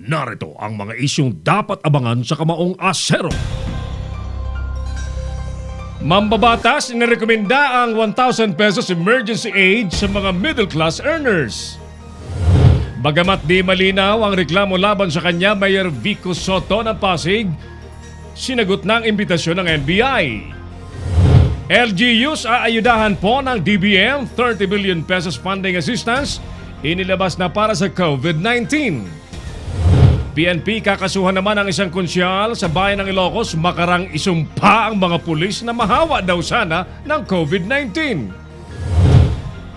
Narito ang mga isyong dapat abangan sa Kamaong Asero. Mambabatas, inirekomenda ang 1,000 pesos emergency aid sa mga middle class earners. Bagamat di malinaw ang reklamo laban sa kanya, Mayor Vico Soto ng Pasig, sinagot ng imbitasyon ng NBI. LGUs aayudahan po ng DBM 30 billion pesos funding assistance inilabas na para sa COVID-19. PNP kakasuhan naman ang isang konsyal sa bayan ng Ilocos makarang isumpa ang mga pulis na mahawa daw sana ng COVID-19.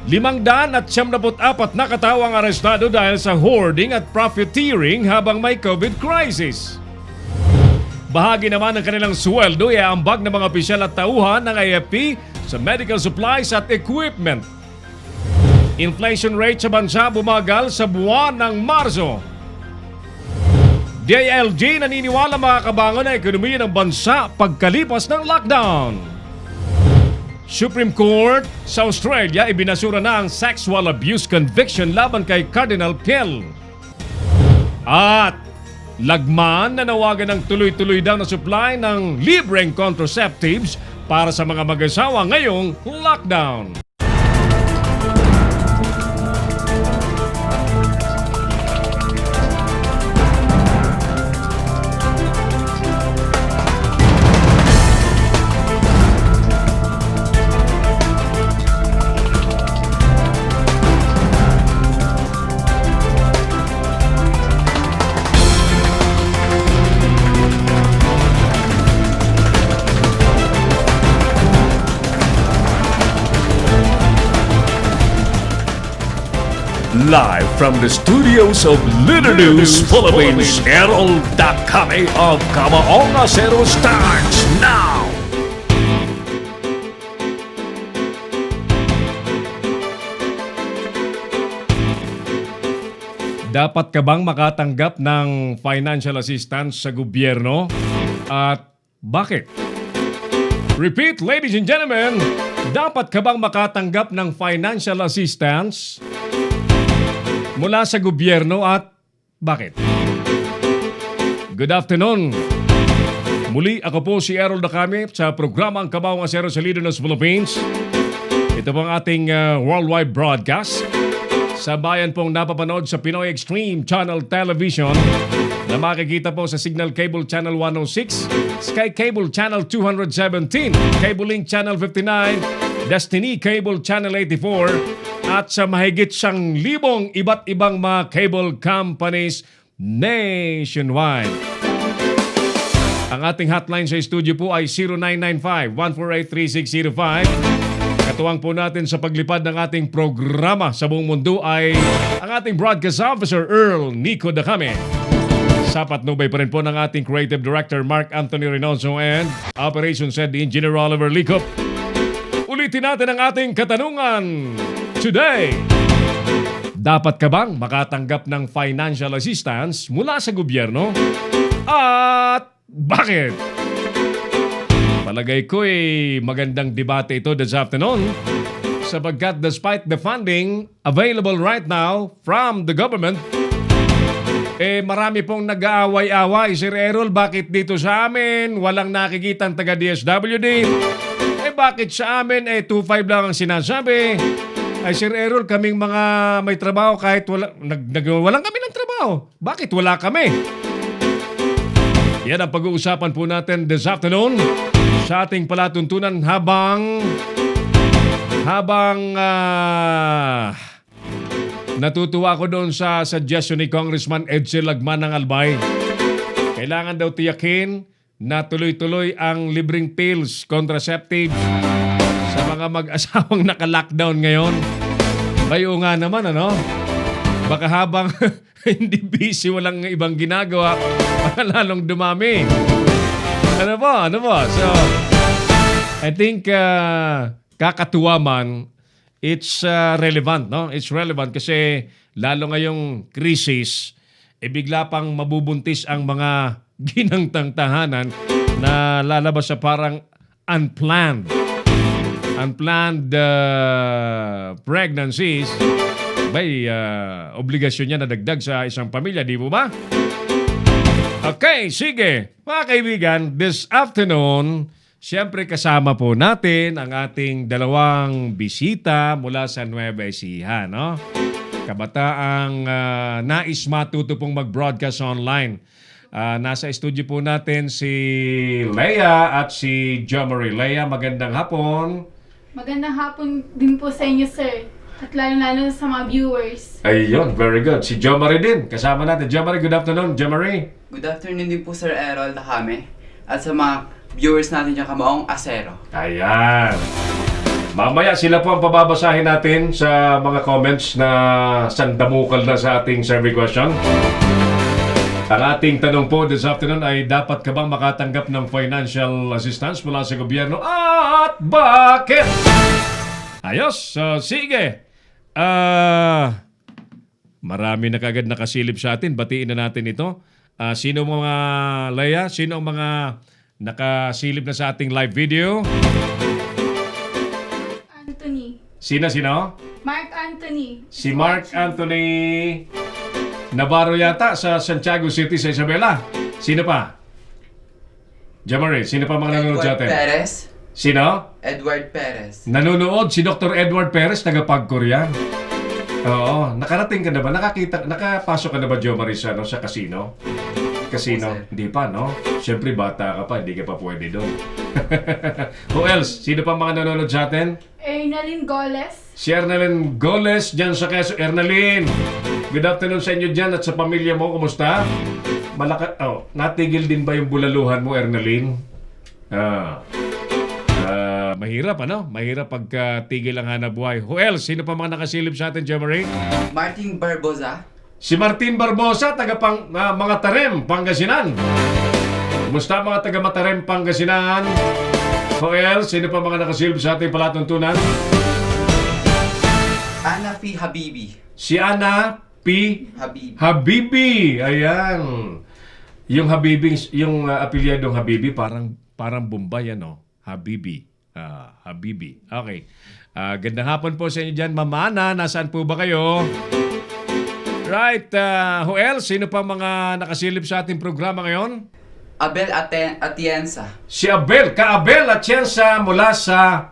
574 na katawang arestado dahil sa hoarding at profiteering habang may COVID crisis. Bahagi naman ng kanilang sweldo ay ambag ng mga opisyal at tauhan ng AFP sa medical supplies at equipment. Inflation rate sa bansa bumagal sa buwan ng Marso. DILG naniniwala makakabangon ang ekonomiya ng bansa pagkalipas ng lockdown. Supreme Court sa Australia ibinasura na ang sexual abuse conviction laban kay Cardinal Pell. At lagman na nawagan ng tuloy-tuloy daw na supply ng libreng contraceptives para sa mga mag-asawa ngayong lockdown. Live from the studios of Little News Philippines, Errol Dakame of Kamaong Asero starts now! Dapat ka bang makatanggap ng financial assistance sa gobyerno? At bakit? Repeat, ladies and gentlemen, dapat ka bang makatanggap ng financial assistance mula sa gobyerno at bakit? Good afternoon. Muli ako po si Errol Dakame sa programang Kamaong Asero sa Little News Philippines. Ito pong ating worldwide broadcast. Sa bayan pong napapanood sa Pinoy Extreme Channel Television na makikita po sa Signal Cable Channel 106, Sky Cable Channel 217, Cable Link Channel 59, Destiny Cable Channel 84, at sa mahigit 1,000 iba't ibang mga cable companies nationwide. Ang ating hotline sa studio po ay 0995-148-3605. Katuwang po natin sa paglipad ng ating programa sa buong mundo ay ang ating broadcast officer Earl Nico Dakame. Sapat nubay pa rin po ng ating creative director Mark Anthony Reynoso and operations head Engineer Oliver Licop. Ulitin natin ang ating katanungan today. Dapat ka bang makatanggap ng financial assistance mula sa gobyerno? At bakit? Palagay ko magandang debate ito this afternoon sapagkat despite the funding available right now from the government, marami pong nag-aaway-away. Sir Errol, bakit dito sa amin walang nakikitang taga-DSWD? Bakit sa amin 2.5 lang ang sinasabi? Ay Sir Errol, kaming mga may trabaho kahit walang kami ng trabaho. Bakit wala kami? Yan ang pag-uusapan po natin this afternoon sa ating palatuntunan habang natutuwa ako doon sa suggestion ni Congressman Edsel Lagman ng Albay. Kailangan daw tiyakin na tuloy-tuloy ang libreng pills, contraceptives sa mga mag-asawang naka-lockdown ngayon. Bayo nga naman, ano? Baka habang hindi busy, walang ibang ginagawa, baka lalong dumami. Ano ba? So, I think kakatuwa man, it's relevant, no? It's relevant kasi lalo ngayong krisis, bigla pang mabubuntis ang mga ginangtang tahanan na lalabas sa parang unplanned pregnancies. Bay, obligasyon niya na dagdag sa isang pamilya, di mo ba? Okay, sige. Mga kaibigan, this afternoon, siyempre kasama po natin ang ating dalawang bisita mula sa Nueva Ecija, no? Kabataang nais matuto pong mag-broadcast online. Nasa studio po natin si Leia at si Jomari. Leia, magandang hapon. Magandang hapon din po sa inyo, sir. At lalo-lalo sa mga viewers. Ayun, very good. Si Jomari din, kasama natin. Jomari, good afternoon. Jomari. Good afternoon din po Sir Errol Takame at sa mga viewers natin dyan kamaong Asero. Ayan. Mamaya sila po ang pababasahin natin sa mga comments na sandamukal na sa ating survey question. Ang ating tanong po this afternoon ay dapat ka bang makatanggap ng financial assistance mula sa gobyerno at bakit? Ayos, sige. Marami na kagad nakasilip sa atin. Batiin na natin ito. Sino mga, Leia? Sino ang mga nakasilip na sa ating live video? Anthony. Sino? Mark Anthony. Si Mark Anthony Navarro yata sa Santiago City sa Isabela. Sino pa? Jomari, sino pa mga nanonood sa Edward atin? Perez. Sino? Edward Perez. Nanonood si Dr. Edward Perez, taga-Pagkorean. Oo, nakarating ka na ba? Nakapasok ka na ba, Jomari, sa casino? Casino? Opo, sir. Hindi pa, no? Siyempre, bata ka pa, hindi ka pa pwede doon. Who else? Sino pa mga nanonood sa atin? Ernalyn Goles. Si Ernalyn Goles, dyan sa Quezon. Ernalyn, good afternoon sa inyo dyan at sa pamilya mo. Kumusta? Natigil din ba yung bulaluhan mo, Ernalyn? Mahirap, ano? Mahirap pagka-tigil ang hanap buhay. Who else? Sino pa mga nakasilip sa atin, Jomari? Martin Barboza. Si Martin Barbosa, mga Tarem, Pangasinan. Kumusta mga taga Matarem, Pangasinan? Who else? Sino pa mga nakasilip sa ating palatuntunan? Ana P. Habibi. Si Ana P. Habibi. Habibi. Ayan. Yung Habibi, yung apelyadong Habibi, parang Bombay, ano? Habibi. Habibi. Okay. Gandang hapon po sa inyo dyan. Mamana, nasaan po ba kayo? Right. Who else? Sino pa mga nakasilip sa ating programa ngayon? Abel Atienza. Si Abel. Ka-Abel Atienza mula sa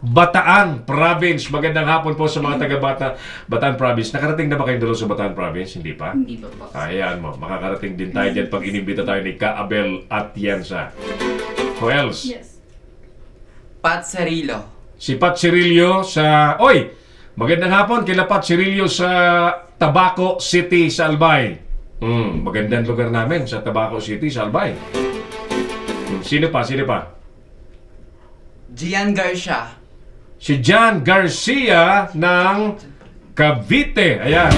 Bataan Province. Magandang hapon po sa mga taga-Bataan Province. Nakarating na ba kayong dalo sa Bataan Province? Hindi pa? Hindi pa po. Ayan mo. Makakarating din tayo dyan pag inimbita tayo ni Ka-Abel Atienza. Who else? Yes. Pat Cerillo. Si Pat Cirillo sa... Oy! Magandang hapon kila Pat Cirillo sa Tabaco City sa Albay. Magandang lugar namin sa Tabaco City sa Albay. Sino pa? Gian Garcia. Si John Garcia ng Cavite. Ayan.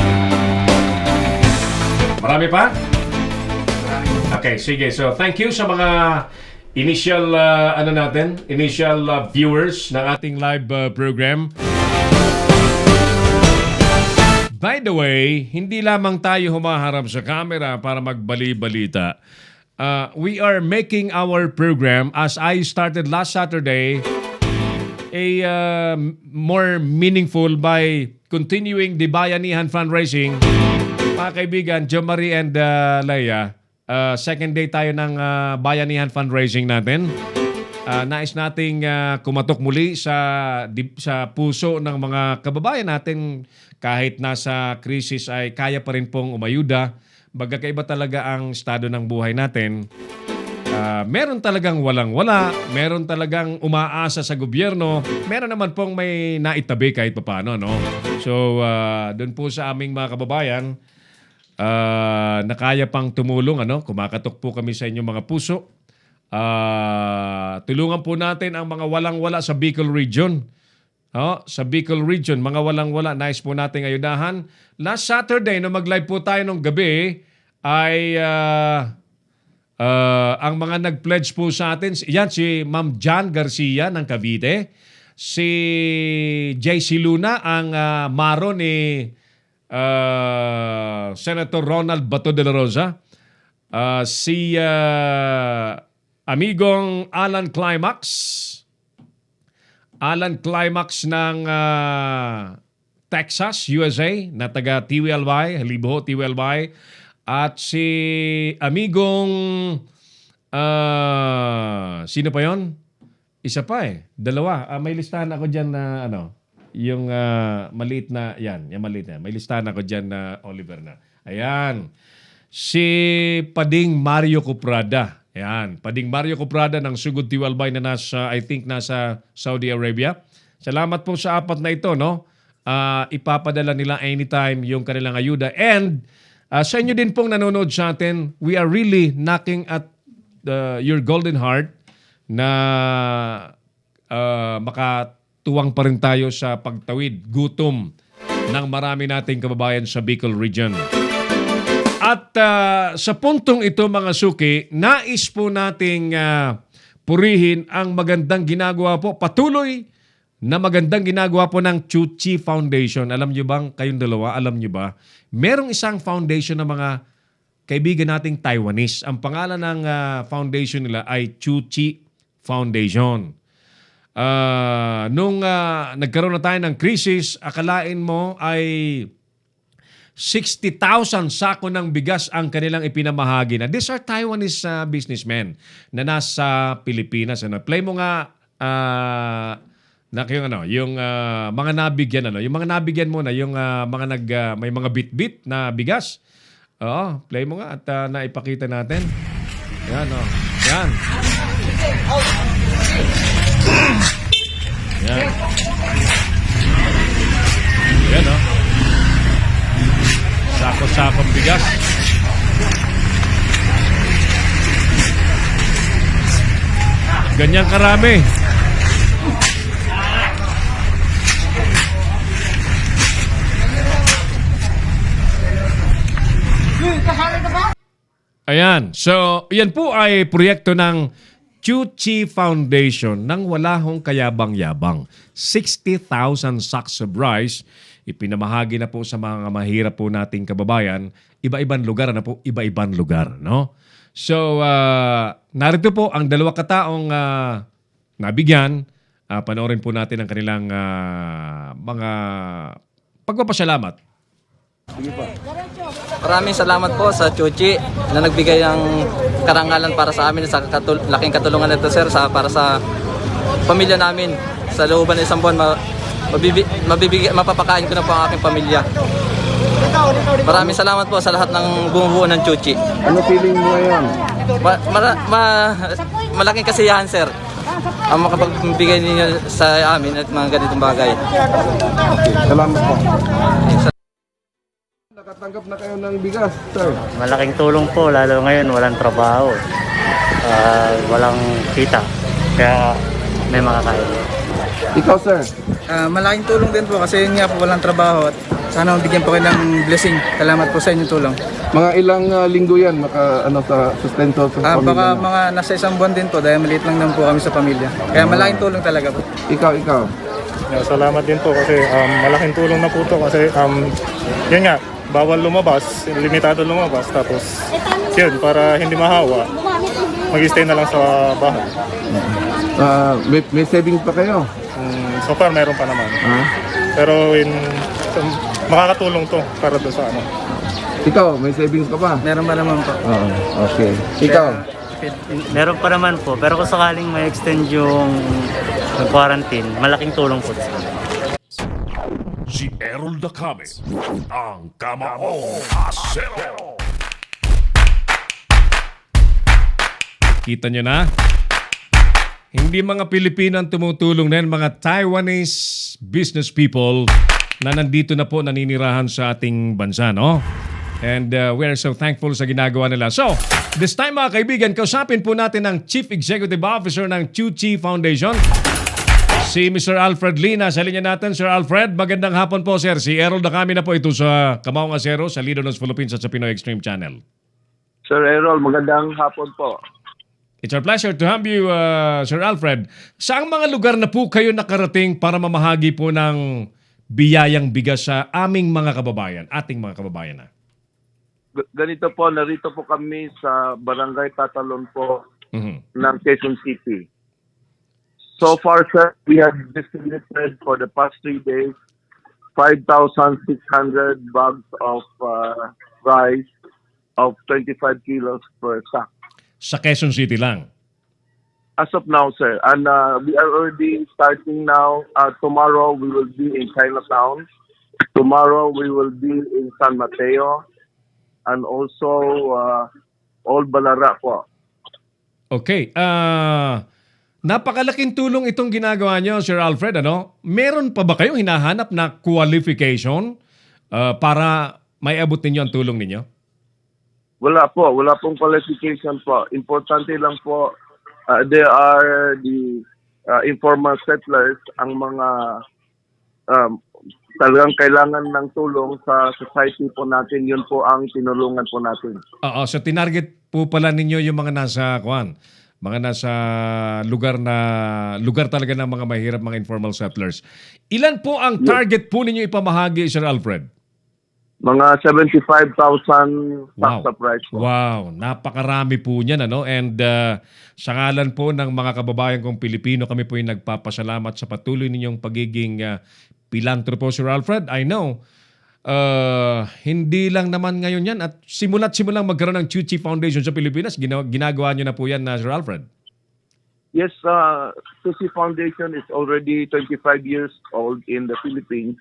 Marami pa? Okay, sige. So, thank you sa mga initial viewers ng ating live program. By the way, hindi lamang tayo humaharap sa camera para magbali-balita. We are making our program, as I started last Saturday, more meaningful by continuing the Bayanihan fundraising. Mga kaibigan, Jomari and Leia, second day tayo ng Bayanihan fundraising natin. Nais nating kumatok muli sa puso ng mga kababayan natin kahit nasa krisis ay kaya pa rin pong umayuda. Bagakaiba talaga ang estado ng buhay natin. Meron talagang walang-wala, meron talagang umaasa sa gobyerno, meron naman pong may naitabi kahit paano, no? So, doon po sa aming mga kababayan, na kaya pang tumulong, ano? Kumakatok po kami sa inyong mga puso. Tulungan po natin ang mga walang-wala sa Bicol Region. Sa Bicol Region, mga walang-wala, nais po natin ayudahan. Last Saturday, no mag-live po tayo nung gabi, ay ang mga nag-pledge po sa atin, yan si Ma'am Jan Garcia ng Cavite, si JC Luna, ang maro ni Senator Ronald Bato de la Rosa, si amigong Alan Climax ng Texas, USA, na taga TWLY, Halibo, TWLY, At si amigong sino pa yon? Isa pa eh. Dalawa. May listahan ako dyan na yung maliit na, yung maliit na. May listahan ako dyan na Oliver na. Ayan. Si Pading Mario Cuprada. Ayan. Pading Mario Cuprada ng Sugod Tiwalbay na I think nasa Saudi Arabia. Salamat po sa apat na ito, no? Ipapadala nila anytime yung kanilang ayuda. And sa inyo din pong nanonood sa atin, we are really knocking at your golden heart na makatuwang pa rin tayo sa pagtawid, gutom ng marami nating kababayan sa Bicol Region. At sa puntong ito mga suki, nais po nating purihin ang magandang ginagawa po, patuloy na magandang ginagawa po ng Chuchi Foundation. Alam nyo bang, kayong dalawa, alam nyo ba, merong isang foundation ng mga kaibigan nating Taiwanese. Ang pangalan ng foundation nila ay Chuchi Foundation. Nung nagkaroon na tayo ng krisis, akalain mo ay 60,000 sako ng bigas ang kanilang ipinamahagi na. These are Taiwanese businessmen na nasa Pilipinas. Play mo nga yung mga nabigyan yung mga nabigyan mo na yung mga may mga bit-bit na bigas. Play mo nga at naipakita natin. Yan Yan. Yan. Yan Sako-sakong bigas. Ganyan karami. Ayan. So, yan po ay proyekto ng Chuchi Foundation nang wala hong kayabang-yabang. 60,000 sacks of rice, ipinamahagi na po sa mga mahirap po nating kababayan. Iba-ibang lugar iba-ibang lugar, no? So, narito po ang dalawa kataong nabigyan. Panoorin po natin ang kanilang mga pagpapasalamat. Maraming salamat po sa Chuchi na nagbigay ng karangalan para sa amin sa laking katulungan nito sir para sa pamilya namin. Sa looban ng isang buwan mapapakain ko na po ang aking pamilya. Maraming salamat po sa lahat ng bumubuo ng Chuchi. Ano feeling mo ngayon? Malaking kasiyahan sir ang makapagbigay ninyo sa amin at mga ganitong bagay. Salamat po. Nakatanggap na kayo ng bigas, sir? Malaking tulong po, lalo ngayon walang trabaho. Walang kita. Kaya may makakain. Ikaw, sir? Malaking tulong din po kasi yun nga po walang trabaho at sana mabigyan po kayo ng blessing. Salamat po sa inyong tulong. Mga ilang linggo yan sa sustento sa pamilya? Baka mga nasa isang buwan din po dahil maliit lang naman po kami sa pamilya. Kaya malaking tulong talaga po. Ikaw. Salamat din po kasi malaking tulong na po to kasi yun nga, bawal lumabas, limitado lumabas, tapos yun, para hindi mahawa, mag-stay na lang sa bahay. May savings pa kayo? So far, meron pa naman. Pero makakatulong to para doon sa Ikaw, may savings ka pa? Meron ba naman po? Okay. Ikaw? Meron pa naman po, pero kung sakaling may extend yung quarantine, malaking tulong po. Si Errol Dacame, ang Kamaong Asero. Kita nyo na? Hindi mga Pilipino ang tumutulong na yan, mga Taiwanese business people na nandito na po naninirahan sa ating bansa, no? And we are so thankful sa ginagawa nila. So, this time mga kaibigan, kausapin po natin ang Chief Executive Officer ng Chuchi Foundation, si Mr. Alfred Lina. Sa linya natin, Sir Alfred, magandang hapon po, sir. Si Errol Dacame na po ito sa Kamaong Asero, sa Leader ng Philippines at sa Pinoy Extreme Channel. Sir Errol, magandang hapon po. It's our pleasure to have you, Sir Alfred. Saang mga lugar na po kayo nakarating para mamahagi po ng biyayang bigas sa aming mga kababayan, ating mga kababayan na? Ganito po, narito po kami sa Barangay Tatalon po ng Quezon City. So far, sir, we have distributed for the past 3 days 5,600 bags of rice of 25 kilos per sack. Sa Quezon City lang. As of now, sir. And we are already starting now. Tomorrow, we will be in Chinatown. Tomorrow, we will be in San Mateo. And also, Old Balara po. Okay. Napakalaking tulong itong ginagawa niyo, Sir Alfred. Ano? Meron pa ba kayong hinahanap na qualification para may abot ninyo ang tulong ninyo? Wala po. Wala pong qualification po. Importante lang po, they are the informal settlers, ang mga talagang kailangan ng tulong sa society po natin. Yun po ang tinulungan po natin. Oo, so tinarget po pala ninyo yung mga nasa mga nasa lugar talaga ng mga mahirap, mga informal settlers. Ilan po ang target po ninyo ipamahagi, Sir Alfred? Mga 75,000 Wow. tax price po. Wow, napakarami po niyan, ano? And sa ngalan po ng mga kababayan kong Pilipino, kami po yung nagpapasalamat sa patuloy ninyong pagiging pilantropo, Sir Alfred. I know, hindi lang naman ngayon yan. At simulang magkaroon ng Chuchi Foundation sa Pilipinas, ginagawa nyo na po yan, Sir Alfred. Yes, Susi Foundation is already 25 years old in the Philippines.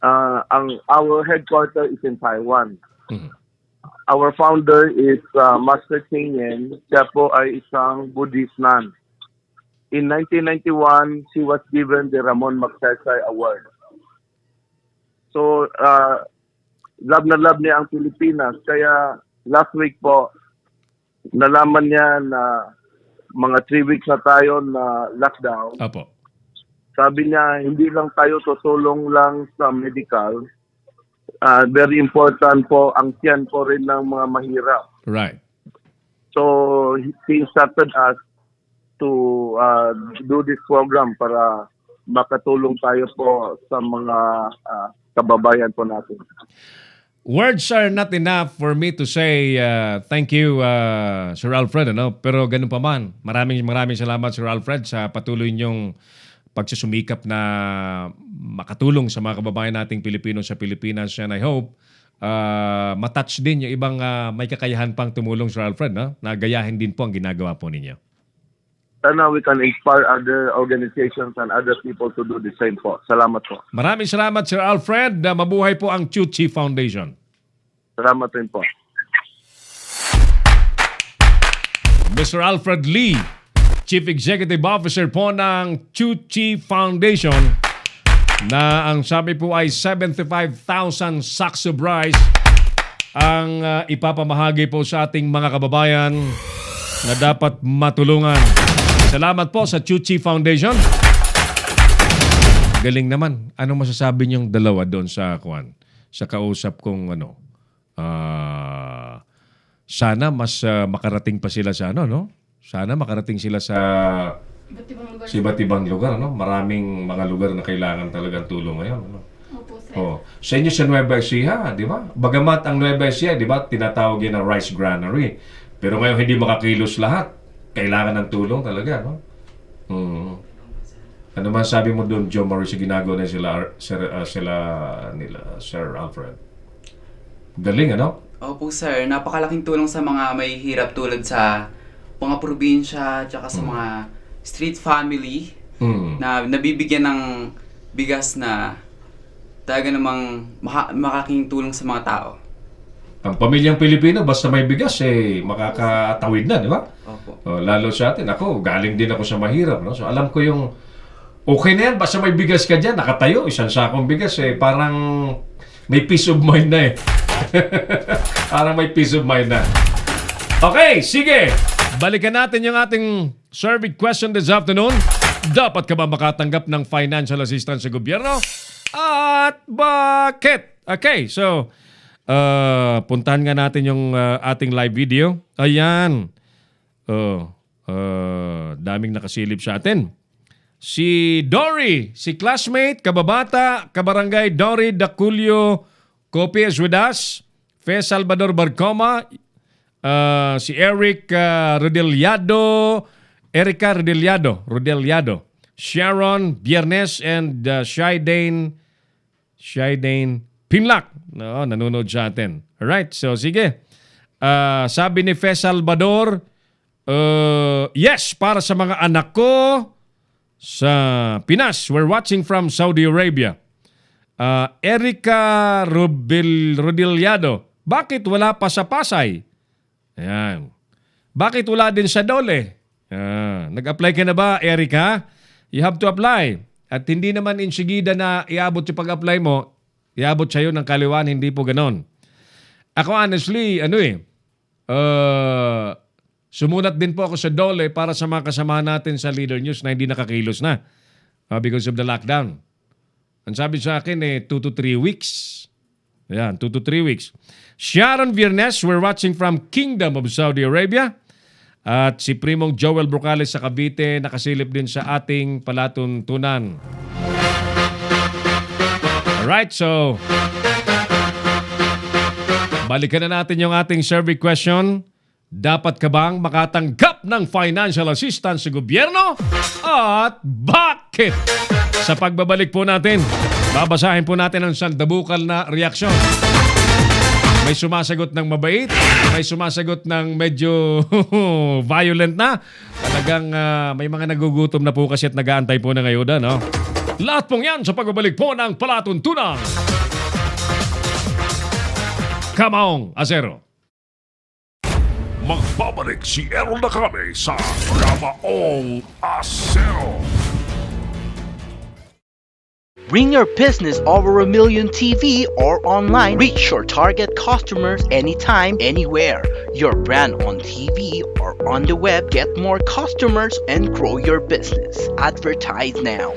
Our headquarters is in Taiwan. Mhm. Our founder is Master Cheng Yen. Siya po ay isang Buddhist nun. In 1991, she was given the Ramon Magsaysay Award. So, love na love niya ang Pilipinas. Kaya last week po, nalaman niya na mga 3 weeks na tayo na lockdown. Apo. Sabi niya, hindi lang tayo tutulong lang sa medical. Very important po ang tiyan po rin ng mga mahirap. Right. So, he instructed us to do this program para makatulong tayo po sa mga kababayan po natin. Words are not enough for me to say thank you, Sir Alfred. Ano? Pero ganun pa man, maraming salamat, Sir Alfred, sa patuloy niyong pagsusumikap na makatulong sa mga kababayan nating Pilipino sa Pilipinas. And I hope matouch din yung ibang may kakayahan pang tumulong, Sir Alfred, no? Na gayahin din po ang ginagawa po ninyo. Sana we can inspire other organizations and other people to do the same po. Salamat po. Maraming salamat, Sir Alfred. Mabuhay po ang Chuchi Foundation. Salamat rin po. Mr. Alfred Lee, Chief Executive Officer po ng Chuchi Foundation, na ang sabi po ay 75,000 sacks of rice ang ipapamahagi po sa ating mga kababayan na dapat matulungan. Salamat po sa Chuchi Foundation. Galing naman. Anong masasabi niyong dalawa doon sa kausap kong sana mas makarating pa sila sa no? Sana makarating sila sa iba't ibang lugar, no? Maraming mga lugar na kailangan talagang tulong ngayon, no? Opo, sir. Oh, sa inyo sa Nueva Ecija, di ba? Bagamat ang Nueva Ecija, di ba, tinatawag yan na rice granary. Pero ngayon hindi makakilos lahat. Kailangan ng tulong talaga, no? Ano man sabi mo doon, Joe Marie, sa ginagawa na Sir Alfred? Galing, ano? Opo, sir. Napakalaking tulong sa mga may hirap tulad sa mga probinsya, tsaka sa mga street family na nabibigyan ng bigas na talaga namang makalaking tulong sa mga tao. Ang pamilyang Pilipino, basta may bigas, makakatawid na, di ba? Opo. Lalo sa atin. Ako, galing din ako sa mahirap, no? So, alam ko yung okay na yan, basta may bigas ka dyan, nakatayo, isang sakong bigas, parang may peace of mind na Parang may peace of mind na. Okay, sige. Balikan natin yung ating survey question this afternoon. Dapat ka ba makatanggap ng financial assistance sa gobyerno? At bakit? Okay, so puntahan nga natin yung ating live video. Ayan. Daming nakasilip sa atin. Si Dory, si classmate, kababata, kabarangay Dory Daculio Copies with us. Fe Salvador Barcoma, si Eric Rodeliado, Erica Rodeliado, Sharon Biernes, and Shaidane Pinlac. No, nanonood sa atin. Alright, so sige. Sabi ni Fe Salvador, yes, para sa mga anak ko sa Pinas. We're watching from Saudi Arabia. Erica Rodiliado, bakit wala pa sa Pasay? Ayan. Bakit wala din sa Dole? Nag-apply ka na ba, Erica? You have to apply. At hindi naman insigida na iabot yung pag-apply mo, iabot sa'yo ng kaliwan, hindi po ganon. Ako honestly, sumunat din po ako sa Dole para sa mga kasama natin sa Leader News na hindi nakakilos na because of the lockdown. Ang sabi sa akin 2 to 3 weeks. Ayan, 2 to 3 weeks. Sharon Viernes, we're watching from Kingdom of Saudi Arabia. At si Primong Joel Brocales sa Cavite, nakasilip din sa ating palatuntunan. Alright, so balikan na natin yung ating survey question. Dapat ka bang makatanggap ng financial assistance sa gobyerno? At bakit? Sa pagbabalik po natin, babasahin po natin ang sandabukal na reaksyon. May sumasagot ng mabait, may sumasagot ng medyo violent na. Talagang may mga nagugutom na po kasi at nag-aantay po na ngayon. No? Lahat pong yan sa pagbabalik po ng palatuntunan. Kamaong Asero. Magbabalik si Errol Nakame sa Kamaong Asero. Bring your business over 1 million TV or online. Reach your target customers anytime, anywhere. Your brand on TV or on the web. Get more customers and grow your business. Advertise now.